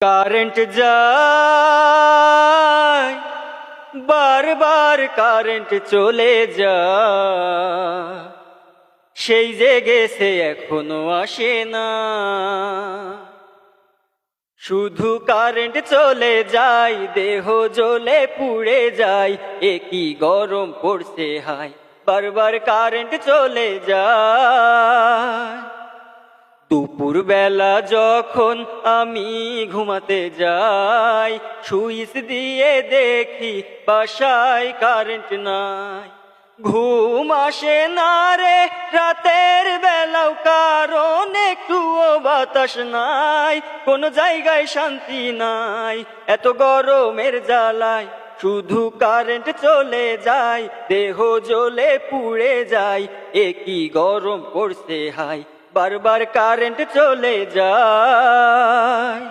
Current যায় বারবার, current চলে যায়, সেই যে গেছে এখনো আসে না। শুধু কারেন্ট চলে যায়, দেহ জ্বলে পুড়ে যায়, কি গরম পড়ছে হায়, বারবার কারেন্ট চলে যায়। দুপুর বেলা যখন আমি ঘুমাতে যাই, সুইচ দিয়ে দেখি বাসায় কারেন্ট নাই। ঘুম আসে না রে রাতের বেলাও, কারণ একটুও বাতাস নাই, কোনো জায়গায় শান্তি নাই, এত গরমের জ্বালায় শুধু কারেন্ট চলে যায়, দেহ জ্বলে পুড়ে যায়, কি গরম পড়ছে হায়, বারবার কারেন্ট চলে যায়।